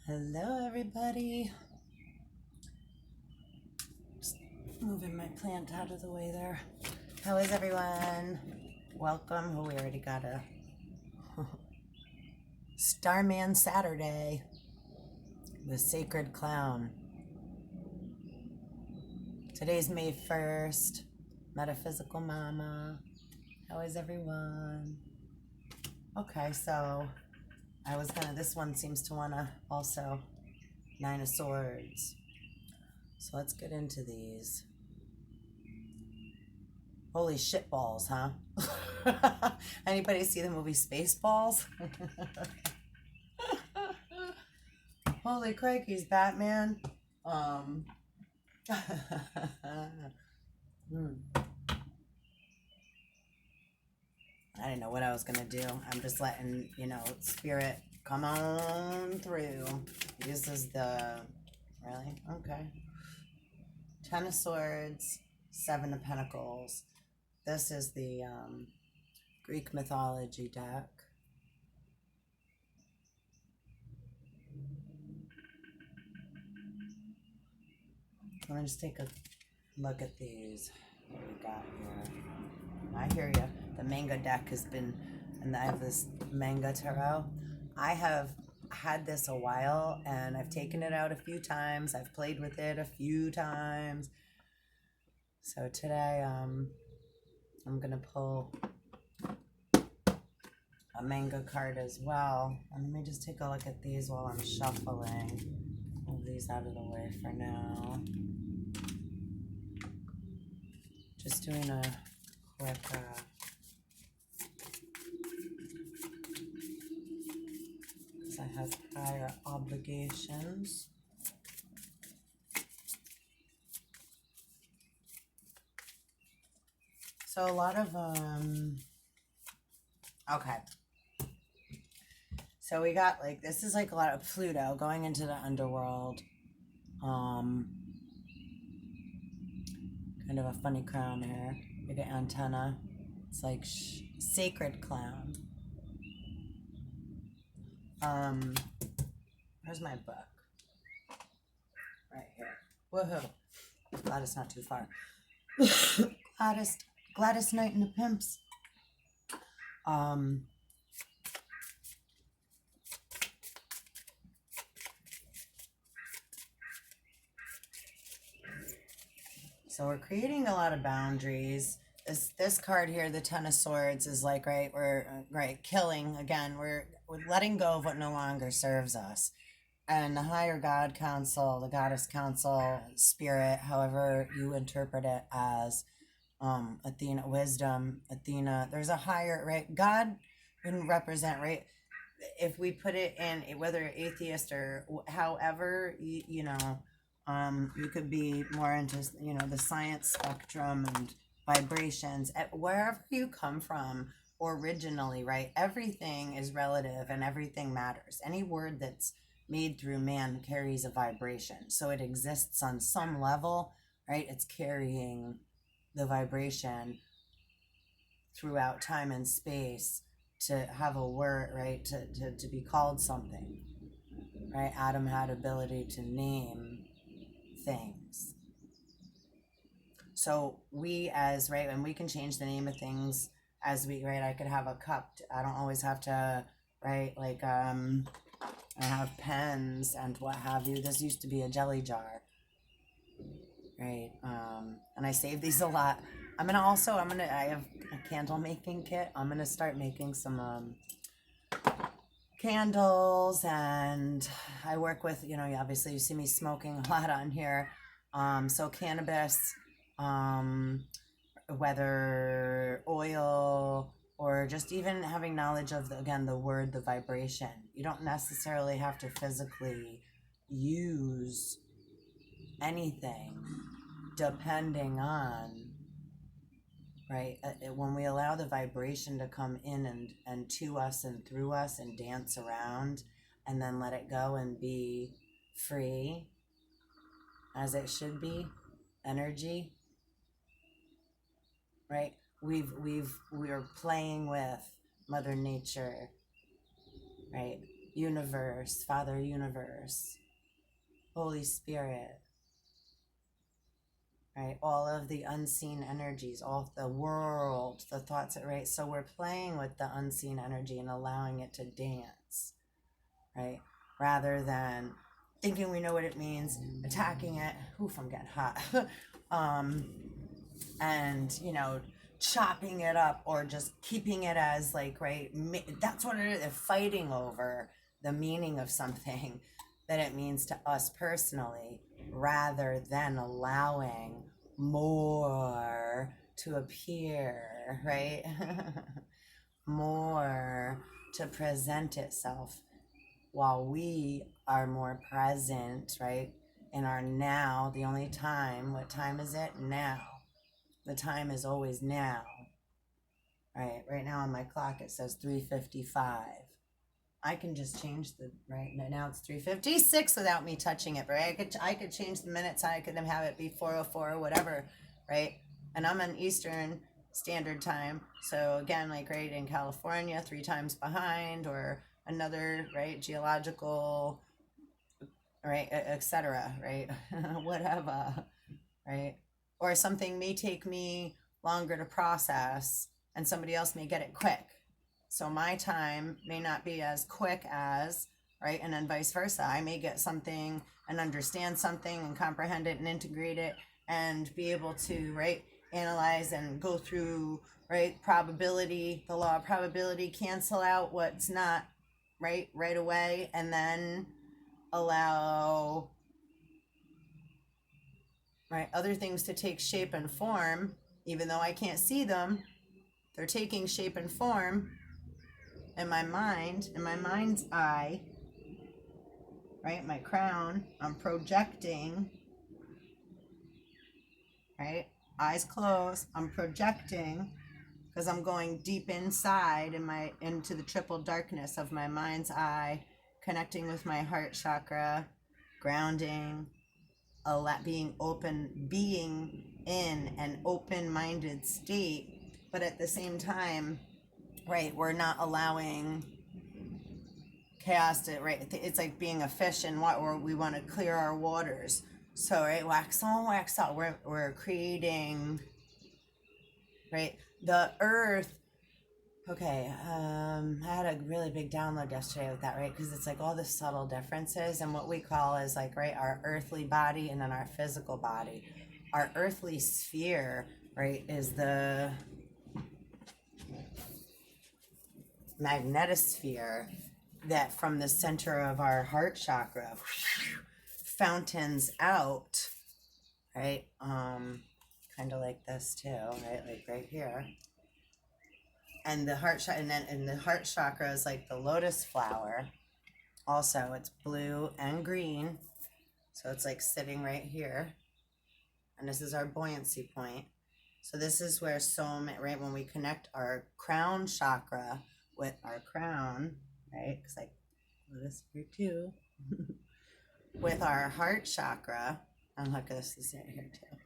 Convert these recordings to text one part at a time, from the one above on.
Hello, everybody. Just moving my plant out of the way there. How is everyone? Welcome. Oh, we already got a Starman Saturday. The Sacred Clown. Today's May 1st. Metaphysical Mama. How is everyone? Okay, so this one seems to wanna also Nine of Swords. So let's get into these. Holy shit balls, huh? Anybody see the movie Spaceballs? Holy crikeys, Batman. I didn't know what I was gonna do. I'm just letting, spirit come on through. This is the, really? Okay. Ten of Swords, Seven of Pentacles. This is the Greek mythology deck. Let me just take a look at these. What we got here? I hear you. The manga deck has been, and I have this manga tarot. I have had this a while, and I've taken it out a few times. I've played with it a few times. So today, I'm gonna pull a manga card as well. And let me just take a look at these while I'm shuffling. Move these out of the way for now. Just doing a quick because I have prior obligations. So a lot of okay. So we got this is like a lot of Pluto going into the underworld. Kind of a funny crown here. Big antenna. It's like sacred clown. Where's my book? Right here. Woohoo! Glad it's not too far. Gladys Knight and the Pimps. So we're creating a lot of boundaries. This card here, the Ten of Swords, is like, right, we're killing again. We're letting go of what no longer serves us. And the higher God council, the goddess council, spirit, however you interpret it as, Athena, wisdom, Athena, there's a higher, right? God can represent, right? If we put it in, whether atheist or however, you could be more into, the science spectrum and vibrations. Wherever you come from originally, right? Everything is relative and everything matters. Any word that's made through man carries a vibration. So it exists on some level, right? It's carrying the vibration throughout time and space to have a word, right? To be called something, right? Adam had ability to name things. So we and we can change the name of things as we, right? I could have a cup. I don't always have to, right? I have pens and what have you. This used to be a jelly jar, right? And I save these a lot. I have a candle making kit. I'm gonna start making some candles, and I work with, obviously you see me smoking a lot on here. So cannabis, whether oil or just even having knowledge of the word, the vibration. You don't necessarily have to physically use anything depending on, right? When we allow the vibration to come in and to us and through us and dance around and then let it go and be free as it should be, energy, right? We're playing with Mother Nature, right? universe, Father Universe, Holy Spirit, right? All of the unseen energies, all of the world, the thoughts, right? So we're playing with the unseen energy and allowing it to dance, right? Rather than thinking we know what it means, attacking it. Oof, I'm getting hot. And, you know, chopping it up or just keeping it as like, right? That's what it is. They're fighting over the meaning of something that it means to us personally, rather than allowing more to appear, right? More to present itself, while we are more present, right? In our now, the only time, what time is it? Now. The time is always now, right? Right now on my clock it says 3:55. I can just change the, right now it's 3:56 without me touching it, right? I could change the minutes, I could have it be 4:04 or whatever, right? And I'm on Eastern Standard Time, so again, like, right, in California, 3 times behind, or another, right, geological, right, etc., right? Whatever, right? Or something may take me longer to process and somebody else may get it quick. So my time may not be as quick as, right? And then vice versa. I may get something and understand something and comprehend it and integrate it and be able to, right, analyze and go through, right, probability, the law of probability, cancel out what's not right away, and then allow, right, other things to take shape and form. Even though I can't see them, they're taking shape and form in my mind, in my mind's eye, right? My crown, I'm projecting, right? Eyes closed, I'm projecting, because I'm going deep inside into the triple darkness of my mind's eye, connecting with my heart chakra, grounding, being open, being in an open-minded state, but at the same time, right, we're not allowing chaos to, right, it's like being a fish in water, or we want to clear our waters. So, right, wax on, wax out, we're creating, right, the earth. Okay, I had a really big download yesterday with that, right? Because it's like all the subtle differences and what we call is like, right, our earthly body and then our physical body. Our earthly sphere, right, is the magnetosphere that from the center of our heart chakra fountains out, right? Kind of like this too, right? Like right here. And the heart chakra, and the heart chakra is like the lotus flower. Also, it's blue and green, so it's like sitting right here. And this is our buoyancy point. So this is where right, when we connect our crown chakra with our crown, right? Because like lotus here too, with our heart chakra. And look, this is right here too.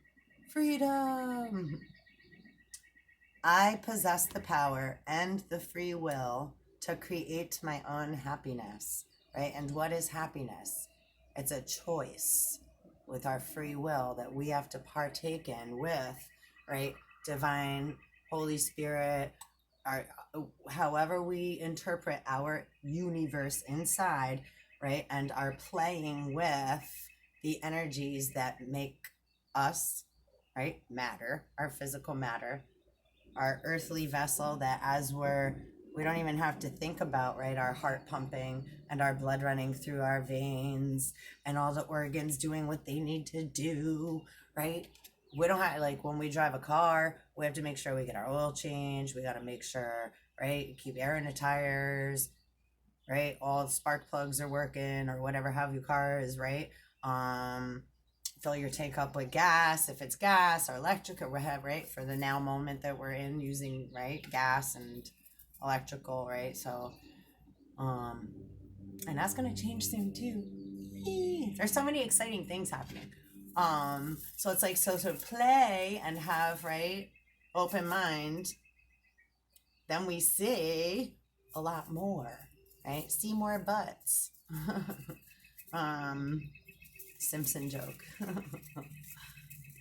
Freedom. I possess the power and the free will to create my own happiness, right? And what is happiness? It's a choice with our free will that we have to partake in with, right, divine, Holy Spirit, our, however we interpret our universe inside, right, and are playing with the energies that make us, right, matter, our physical matter, our earthly vessel, that as we don't even have to think about, right, our heart pumping and our blood running through our veins and all the organs doing what they need to do, right? We don't have, like, when we drive a car, we have to make sure we get our oil changed. We got to make sure, right, keep air in the tires, right? All the spark plugs are working, or whatever have your car is, right? Fill your tank up with gas, if it's gas or electric or whatever, right? For the now moment that we're in, using, right, gas and electrical, right? So, and that's gonna change soon too. There's so many exciting things happening. So it's like, so to play and have, right, open mind, then we see a lot more. right? See more butts. Simpson joke.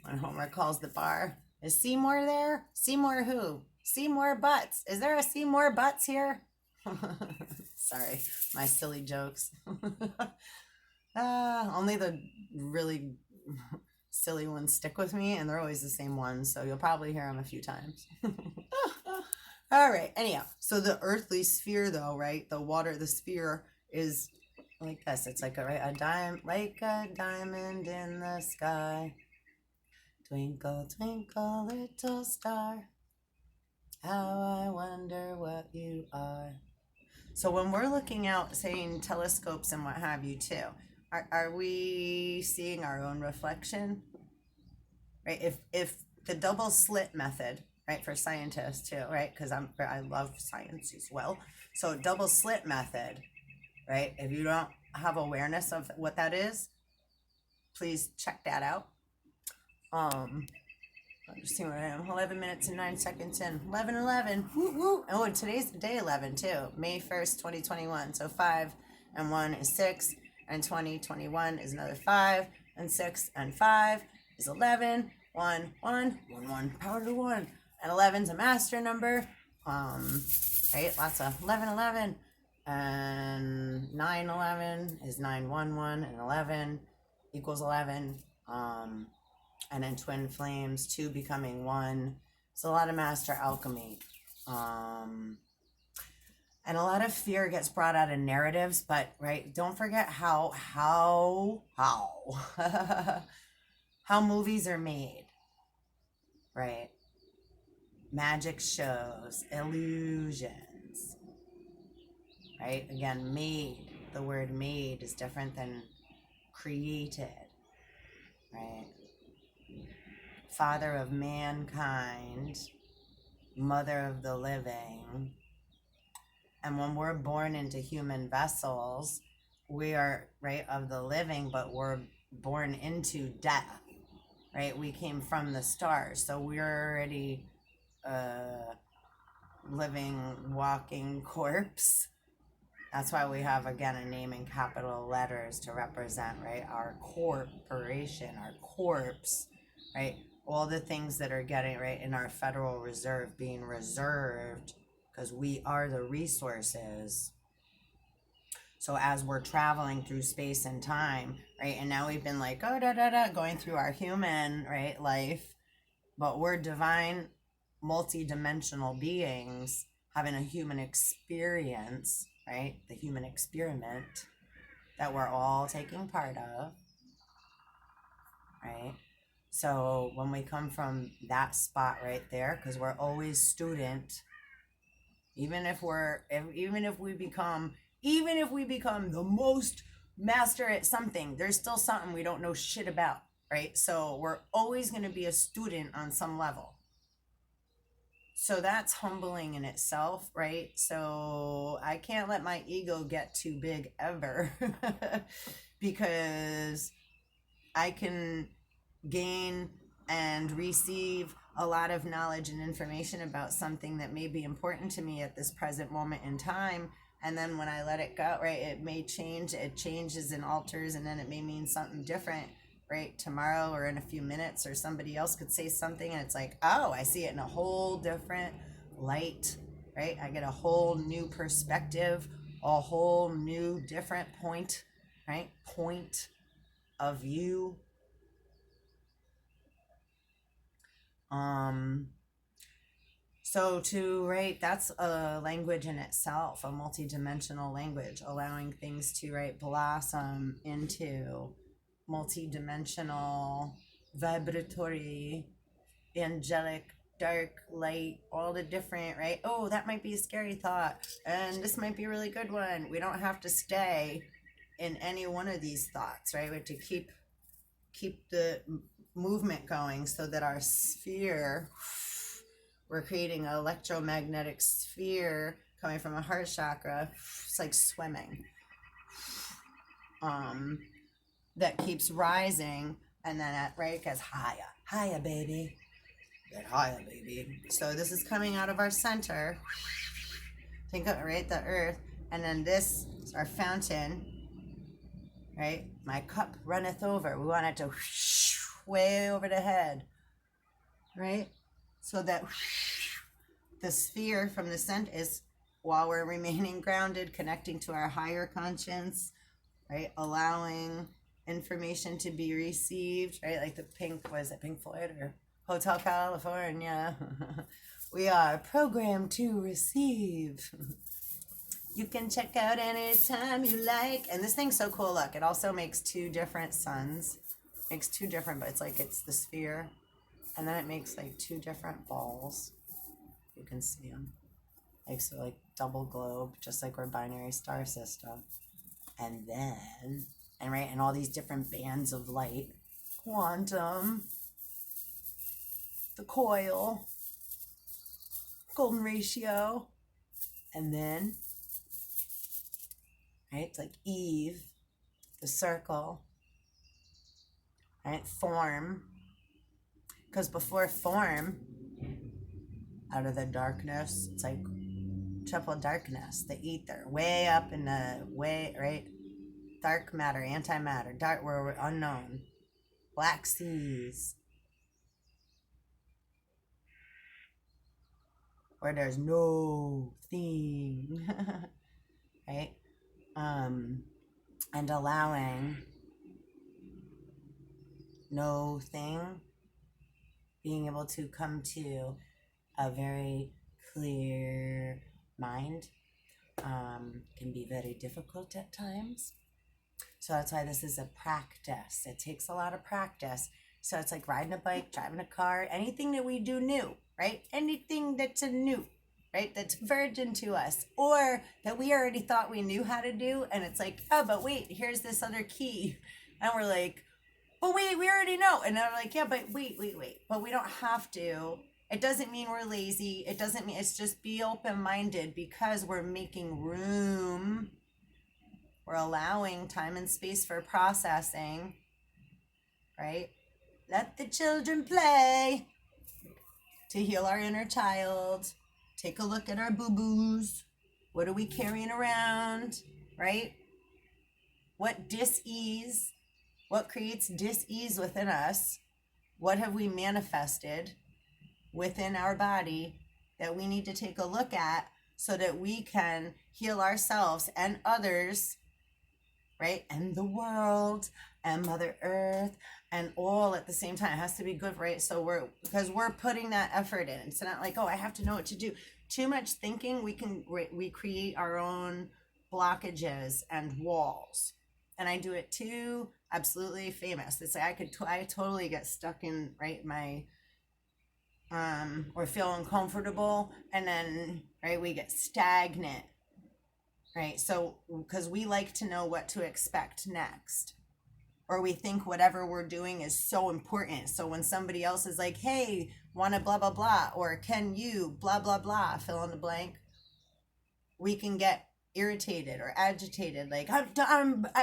When Homer calls the bar, is Seymour there? Seymour who? Seymour Butts. Is there a Seymour Butts here? Sorry, my silly jokes. Only the really silly ones stick with me, and they're always the same ones, so you'll probably hear them a few times. All right, anyhow, so the earthly sphere, though, right? The water, the sphere is like this. It's like a diamond in the sky. Twinkle, twinkle, little star, how I wonder what you are. So when we're looking out, saying telescopes and what have you too, are we seeing our own reflection? Right? If the double slit method, right, for scientists too, right? Because I love science as well. So double slit method, right? If you don't have awareness of what that is, please check that out. I'm just seeing where I am. 11 minutes and 9 seconds in. 11:11. Woo woo. Oh, and today's day 11 too. May 1st, 2021. So 5 and 1 is 6, and 2021 is another 5, and 6 and 5 is 11. 1, 1, 1, 1, power to 1. And 11's a master number. Right? Lots of 11, 11. And 9, 11 is 9, 1, 1, and 11 equals 11. And then twin flames, 2 becoming 1. It's a lot of master alchemy. And a lot of fear gets brought out in narratives, but right, don't forget how how movies are made, right? Magic shows, illusions, right? Again, made, the word made is different than created, right? Father of mankind, mother of the living. And when we're born into human vessels, we are, right, of the living, but we're born into death, right? We came from the stars, so we're already living, walking corpse. That's why we have, again, a name in capital letters to represent, right, our corporation, our corpse, right? All the things that are getting, right, in our Federal Reserve being reserved because we are the resources. So as we're traveling through space and time, right, and now we've been like, going through our human, right, life, but we're divine, multi-dimensional beings having a human experience, right, the human experiment that we're all taking part of, right? So when we come from that spot right there, because we're always student, even if we become the most master at something, there's still something we don't know shit about, right? So we're always going to be a student on some level. So that's humbling in itself, right? So I can't let my ego get too big ever because I can gain and receive a lot of knowledge and information about something that may be important to me at this present moment in time, and then when I let it go, right, it may change, it changes and alters, and then it may mean something different, right, tomorrow or in a few minutes, or somebody else could say something and it's like, oh, I see it in a whole different light, right? I get a whole new perspective, a whole new different point, right, point of view. So right, that's a language in itself, a multi-dimensional language, allowing things to, right, blossom into multi-dimensional, vibratory, angelic, dark, light, all the different, right? Oh, that might be a scary thought, and this might be a really good one. We don't have to stay in any one of these thoughts, right? We have to keep the movement going so that our sphere, we're creating an electromagnetic sphere coming from a heart chakra. It's like swimming, that keeps rising, and then it gets higher, baby. Get higher, baby. So this is coming out of our center. Think of, right, the earth, And then this is our fountain, right? My cup runneth over. We want it to way over the head, right? So that the sphere from the center is, while we're remaining grounded, connecting to our higher conscience, right? Allowing information to be received, right? Like the Pink, was it Pink Floyd or Hotel California? We are programmed to receive. You can check out anytime you like. And this thing's so cool. Look, it also makes two different suns. Makes two different, but it's like it's the sphere. And then it makes like two different balls. You can see them. Like, so like double globe, just like our binary star system. And then, and right, and all these different bands of light. Quantum. The coil. Golden ratio. And then, right, it's like Eve, the circle, right, form, because before form, out of the darkness, it's like triple darkness, the ether, way up in the way, right, dark matter, antimatter, dark, where we're unknown, black seas, where there's no thing, right? And allowing no thing, being able to come to a very clear mind, can be very difficult at times. So that's why this is a practice. It takes a lot of practice. So it's like riding a bike, driving a car, anything that we do new, right? Anything that's a new, right? That's virgin to us, or that we already thought we knew how to do. And it's like, oh, but wait, here's this other key. And we're like, but wait, we already know. And they're like, yeah, but wait. But we don't have to. It doesn't mean we're lazy. It doesn't mean, it's just be open-minded, because we're making room. We're allowing time and space for processing, right? Let the children play to heal our inner child. Take a look at our boo-boos. What are we carrying around, right? What dis-ease? What creates dis-ease within us? What have we manifested within our body that we need to take a look at so that we can heal ourselves and others, right? And the world and Mother Earth and all at the same time. It has to be good, right? So because we're putting that effort in. It's not like, oh, I have to know what to do. Too much thinking, we create our own blockages and walls. And I do it too. Absolutely famous. It's like I totally get stuck in, right, my or feel uncomfortable, and then, right, we get stagnant, right? So because we like to know what to expect next, or we think whatever we're doing is so important. So when somebody else is like, hey, want to blah blah blah, or can you blah blah blah, fill in the blank, we can get irritated or agitated, like I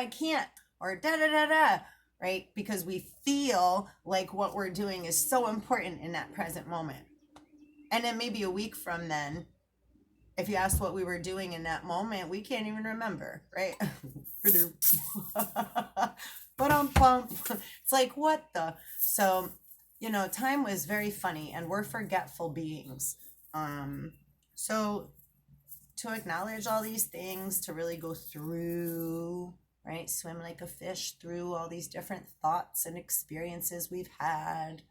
can't, or da da da da, right? Because we feel like what we're doing is so important in that present moment. And then maybe a week from then, if you ask what we were doing in that moment, we can't even remember, right? But it's like, what the? So, time was very funny, and we're forgetful beings. So to acknowledge all these things, to really go through, right? Swim like a fish through all these different thoughts and experiences we've had.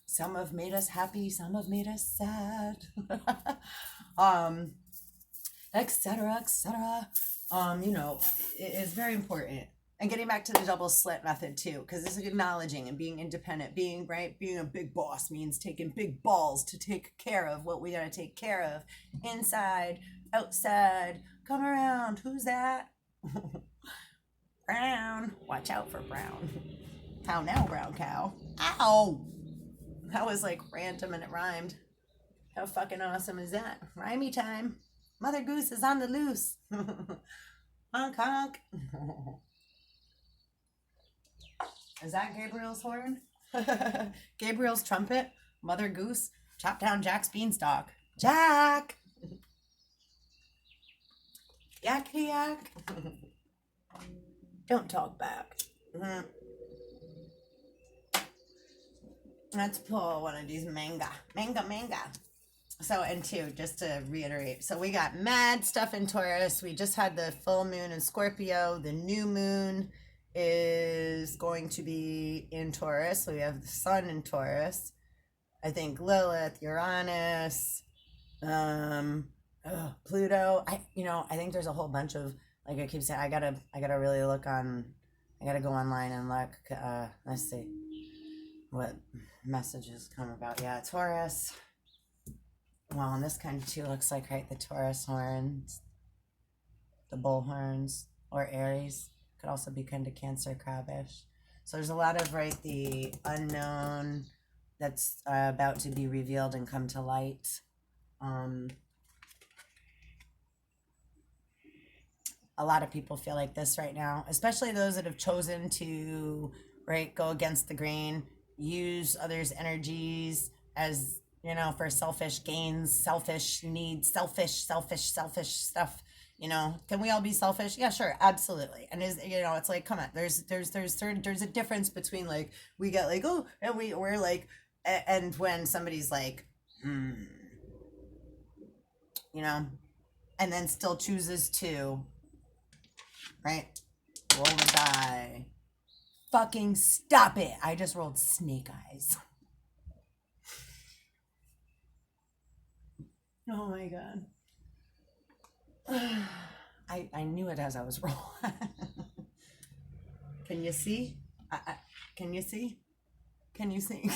Some have made us happy, some have made us sad, etc., etc. It is very important. And getting back to the double slit method too, because this is acknowledging and being independent, being a big boss means taking big balls to take care of what we got to take care of, inside, outside. Come around, who's that? Brown, watch out for Brown. How now, brown cow? Ow! That was like random and it rhymed. How fucking awesome is that? Rhymey time. Mother Goose is on the loose. Honk honk. Is that Gabriel's horn? Gabriel's trumpet? Mother Goose? Chop down Jack's beanstalk. Jack! Yak yak. Don't talk back. Mhm. Let's pull one of these manga. So, and two, just to reiterate, so we got mad stuff in Taurus. We just had the full moon in Scorpio. The new moon is going to be in Taurus. So we have the sun in Taurus. I think Lilith, Uranus, Pluto. I think there's a whole bunch of, like I keep saying, I gotta really look on. I gotta go online and look. Let's see what messages come about. Yeah, Taurus. Well, and this kind of too looks like, right, the Taurus horns, the bull horns, or Aries. Could also be kind of Cancer, crabbish. So there's a lot of, right, the unknown that's about to be revealed and come to light. A lot of people feel like this right now, especially those that have chosen to, right, go against the grain, use others' energies as, for selfish gains, selfish needs, selfish stuff. Can we all be selfish? Yeah, sure, absolutely. And it's like, come on, there's a difference between, like, we get like, oh, and we're like, and when somebody's like, and then still chooses to, right, roll the die. Fucking stop it. I just rolled snake eyes. Oh my god. I knew it as I was rolling. Can you see? Can you see? Can you see?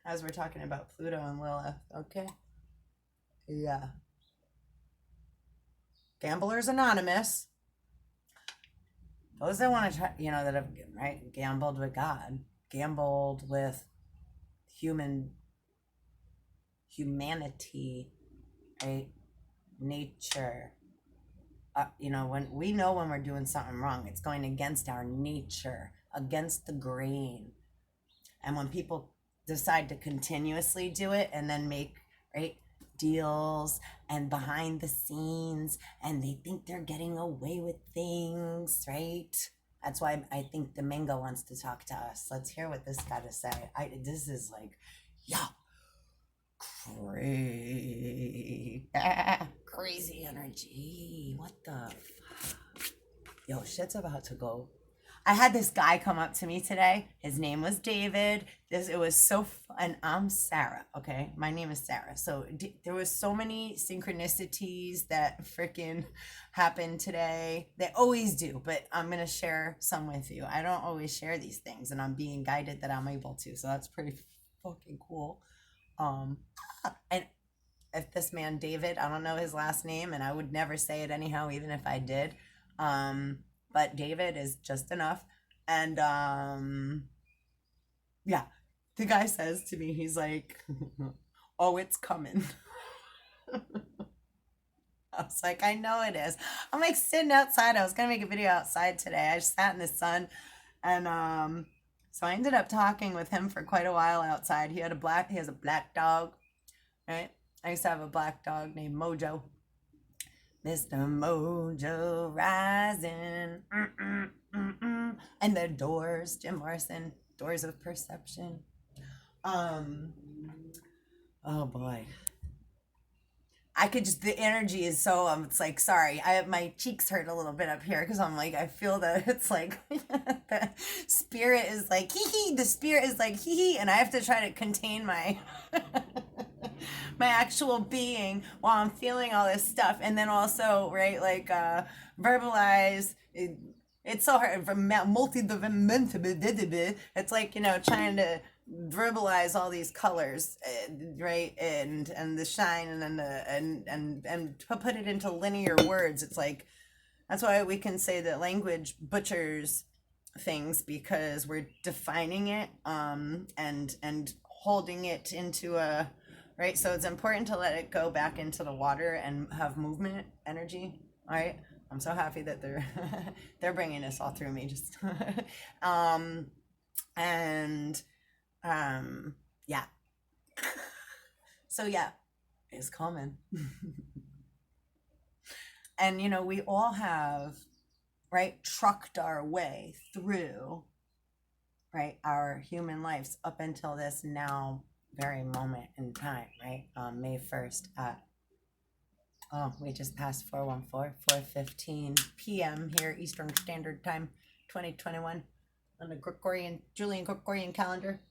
As we're talking about Pluto and Lilith, okay? Yeah. Gamblers Anonymous. Those that want to try, that have, right, gambled with God, gambled with humanity, right? Nature. When we know when we're doing something wrong, it's going against our nature, against the grain. And when people decide to continuously do it and then make, right, deals and behind the scenes, and they think they're getting away with things, right? That's why I think the Mingo wants to talk to us. Let's hear what this got to say. This is like, yeah, crazy energy. What the fuck? Yo, shit's about to go. I had this guy come up to me today. His name was David. It was so fun. I'm Sarah, okay? My name is Sarah. So there was so many synchronicities that freaking happened today. They always do, but I'm going to share some with you. I don't always share these things, and I'm being guided that I'm able to. So that's pretty fucking cool. And if this man, David, I don't know his last name, and I would never say it anyhow, even if I did. But David is just enough. And yeah, the guy says to me, he's like, oh, it's coming. I was like, I know it is. I'm like sitting outside. I was gonna make a video outside today. I just sat in the sun, and so I ended up talking with him for quite a while outside. He has a black dog, right? I used to have a black dog named Mojo. Mr. Mojo rising. And the Doors, Jim Morrison, Doors of Perception. Oh boy. I could just, the energy is so, it's like, sorry, my cheeks hurt a little bit up here because I'm like, I feel that it's like, the spirit is like, the spirit is like, and I have to try to contain my, my actual being while I'm feeling all this stuff. And then also, right, like, verbalize, it's so hard, it's like, trying to verbalize all these colors, right, and the shine, and then and put it into linear words. It's like, that's why we can say that language butchers things, because we're defining it and holding it into a, right, so it's important to let it go back into the water and have movement energy. All right, I'm so happy that they're bringing this all through me, just yeah. So yeah, it's coming. And you know, we all have, right, trucked our way through, right, our human lives up until this now very moment in time, right? May 1st at, oh, we just passed 4:14, 4:15 p.m. here, Eastern Standard Time, 2021, on the Julian Gregorian calendar.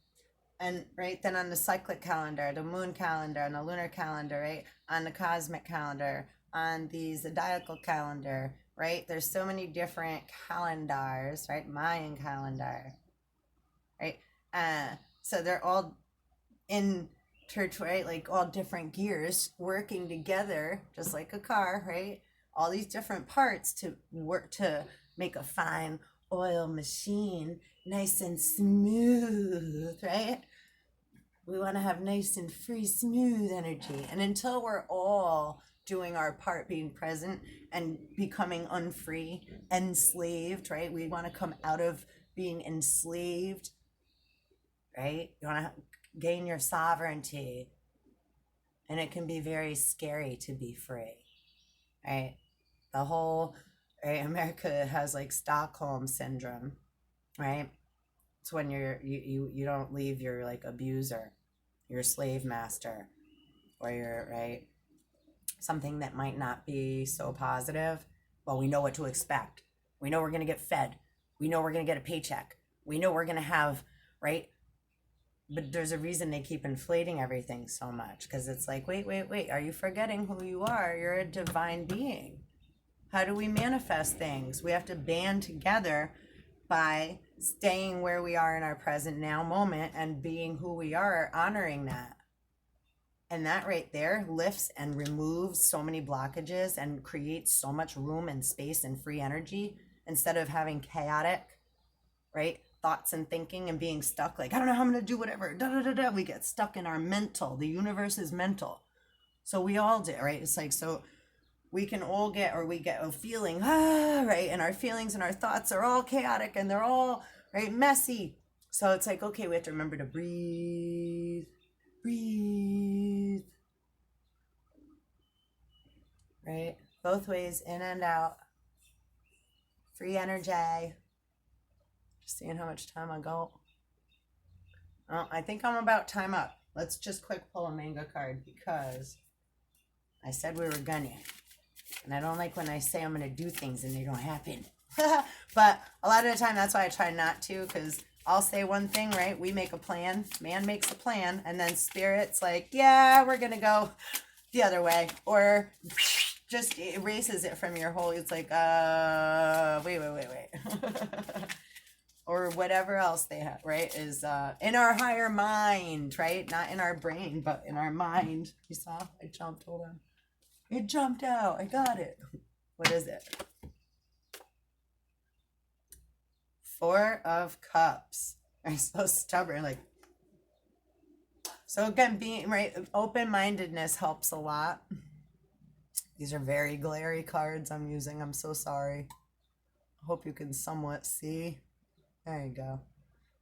And right then on the cyclic calendar, the moon calendar, and the lunar calendar, right? On the cosmic calendar, on the zodiacal calendar, right? There's so many different calendars, right? Mayan calendar, right? So they're all right? Like all different gears working together, just like a car, right? All these different parts to work to make a fine oil machine, nice and smooth, right? We want to have nice and free, smooth energy. And until we're all doing our part, being present and becoming unfree, enslaved, right? We want to come out of being enslaved, right? You want to gain your sovereignty. And it can be very scary to be free, right? The whole, right, America has like Stockholm syndrome, right? It's when you don't leave your like abuser, your slave master, or your, right, something that might not be so positive. Well, we know what to expect. We know we're going to get fed. We know we're going to get a paycheck. We know we're going to have, right? But there's a reason they keep inflating everything so much, because it's like, wait, are you forgetting who you are? You're a divine being. How do we manifest things? We have to band together by staying where we are in our present now moment and being who we are, honoring that. And that right there lifts and removes so many blockages and creates so much room and space and free energy, instead of having chaotic, right, thoughts and thinking and being stuck like, I don't know how I'm going to do whatever. We get stuck in our mental. The universe is mental. So we all do, right? It's like, so we can all get, or we get a feeling, right? And our feelings and our thoughts are all chaotic and they're all, right, messy. So it's like, okay, we have to remember to breathe, right? Both ways, in and out. Free energy. Just seeing how much time I go. Oh, I think I'm about time up. Let's just quick pull a manga card, because I said we were gonna. And I don't like when I say I'm gonna do things and they don't happen. But a lot of the time, that's why I try not to, because I'll say one thing, right? We make a plan. Man makes a plan. And then spirit's like, yeah, we're gonna go the other way. Or just erases it from your whole, it's like, wait. Or whatever else they have, right, is in our higher mind, right? Not in our brain, but in our mind. You saw? I jumped, hold on. It jumped out. I got it. What is it? Four of Cups. I'm so stubborn, like. So again, being, right, open-mindedness helps a lot. These are very glary cards I'm using. I'm so sorry. I hope you can somewhat see. There you go.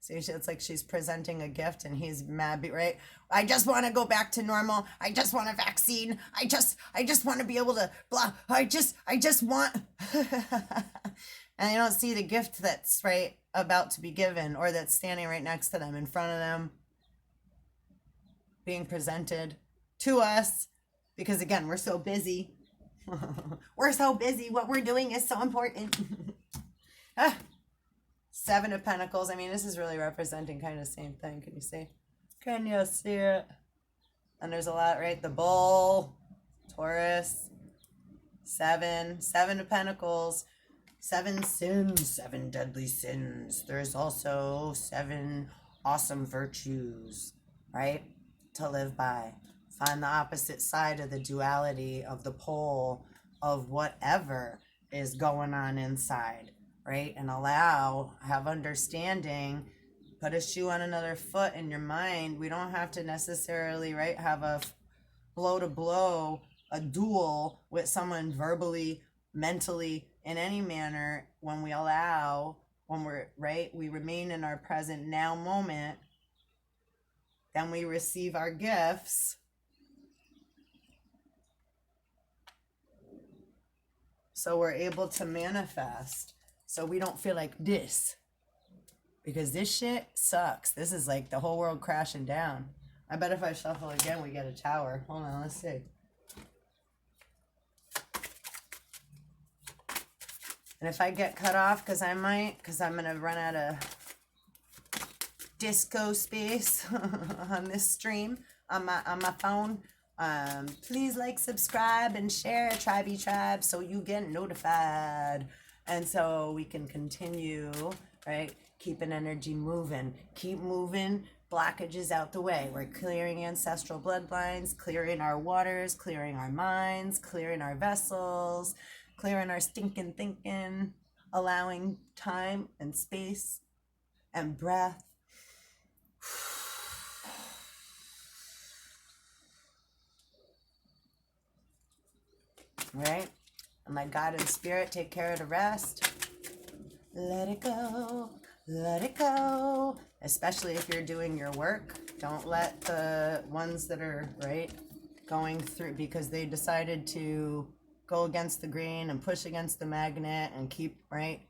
See, it's like she's presenting a gift and he's mad, right? I just want to go back to normal. I just want a vaccine. I just want to be able to blah. I just want. And they don't see the gift that's, right, about to be given, or that's standing right next to them, in front of them, being presented to us, because again, we're so busy. We're so busy. What we're doing is so important. Seven of Pentacles. I mean, this is really representing kind of the same thing. Can you see? Can you see it? And there's a lot, right? The Bull, Taurus, Seven of Pentacles, 7 sins, 7 deadly sins. There's also 7 awesome virtues, right, to live by. Find the opposite side of the duality of the pole of whatever is going on inside, right? And have understanding, put a shoe on another foot in your mind. We don't have to necessarily, right, have a blow to blow, a duel with someone verbally, mentally, in any manner. When we allow, when we're, right, we remain in our present now moment, then we receive our gifts, so we're able to manifest, so we don't feel like this, because this shit sucks. This is like the whole world crashing down. I bet if I shuffle again we get a tower. Hold on, let's see. And if I get cut off, because I might, because I'm going to run out of disco space on this stream, on my phone, please like, subscribe, and share Tribe so you get notified. And so we can continue, right? Keeping energy moving. Keep moving. Blockages out the way. We're clearing ancestral bloodlines, clearing our waters, clearing our minds, clearing our vessels, clearing our stinking thinking, allowing time and space and breath. Right? And my God and Spirit, take care of the rest. Let it go. Let it go. Especially if you're doing your work. Don't let the ones that are, right, going through, because they decided to go against the grain and push against the magnet and keep, right,